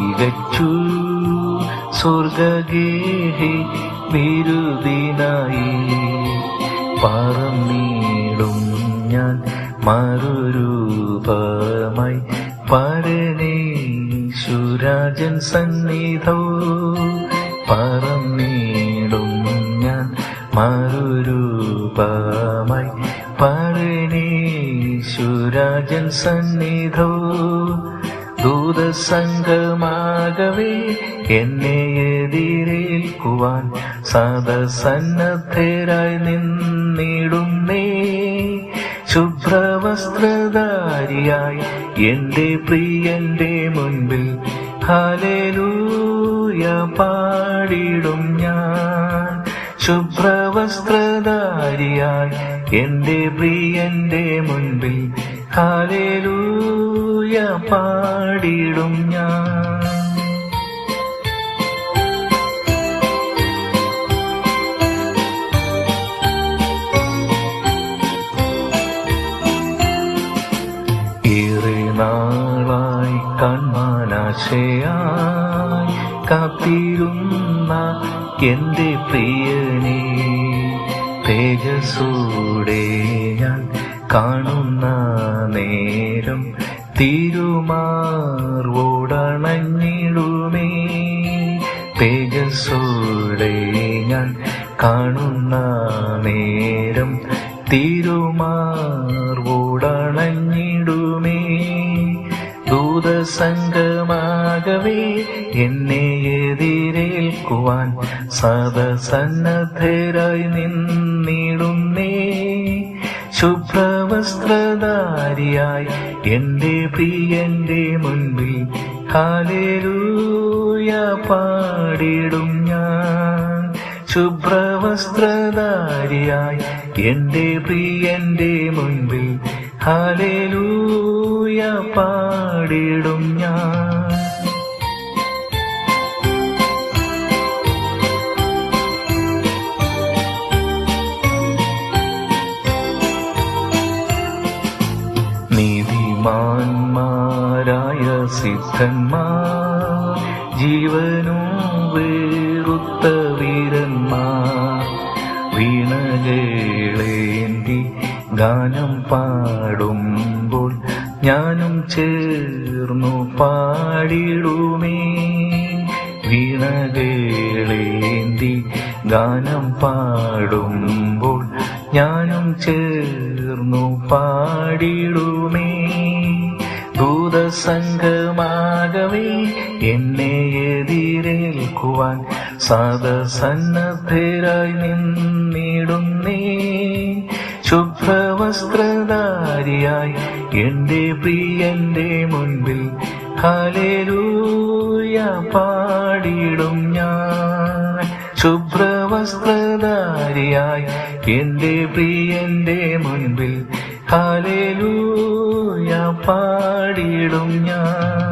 തികച്ചു സ്വർഗഗേഹി വിരുദിനായി പറന്നിടും ഞാൻ മറുരൂപമായി പരനേശുരാജൻ സന്നിധൗ പറന്നിടും ഞാൻ മറുരൂപമായി പരനേശുരാജൻ സന്നിധൗ ദൂതസംഘമാകവേ എന്നെ എതിരേൽക്കുവാൻ സദസന്നദ്ധരായി നിന്നിടുന്നേ ശുഭ്രവസ്ത്രധാരിയായി എന്റെ പ്രിയന്റെ മുൻപിൽ ഹല്ലേലൂയ പാടിടും ഞാൻ ശുഭ്രവസ്ത്രധാരിയായി എന്റെ പ്രിയന്റെ മുൻപിൽ ഹല്ലേലൂയ പാടിടും ഞാൻ. ഏറെ നാളായി കൺമാനാശയായി കാത്തിരുന്ന എന്റെ പ്രിയനെ തേജസ്സോടെ ഞാൻ കാണുന്ന നേരം തിരുമാർവോടണഞ്ഞിടുമേ തേജസ്സോടെ ഞാൻ കാണുന്ന നേരം തിരുമാർവോടണഞ്ഞിടുമേ ദൂതസംഘമാകവേ എന്നെ എതിരേൽക്കുവാൻ സദസന്നദ്ധരായി നിന്നിടുന്നേ ശുഭ്രവസ്ത്രധാരിയായി എന്റെ പ്രിയന്റെ മുൻപിൽ ഹല്ലേലൂയ പാടിടും ഞാൻ ശുഭ്രവസ്ത്രധാരിയായി എന്റെ പ്രിയന്റെ മുൻപിൽ ഹല്ലേലൂയ പാടിടും ഞാൻ. നീതിമാന്മാരായ സിദ്ധന്മാർ ജീവനും വേറുത്ത വീരന്മാർ വീണകളേന്തി ഗാനം പാടുമ്പോൾ ഞാനും ചേർന്നു പാടിടുമേ വീണകളേന്തി ഗാനം പാടുമ്പോൾ ഞാനും ചേർന്നു പാടിടുമേ ദൂതസംഘമാകവേ എന്നെ എതിരേൽക്കുവാൻ സദസന്നദ്ധരായി നിന്നിടുന്നേ ശുഭ്രവസ്ത്രധാരിയായി എന്റെ പ്രിയന്റെ മുൻപിൽ ഹല്ലേലൂയ പാടിടും ഞാൻ ശുഭ്രവസ്ത്രധാരിയായി എന്റെ പ്രിയന്റെ മുൻപിൽ ഹല്ലേലൂയ പാടിടും ഞാൻ.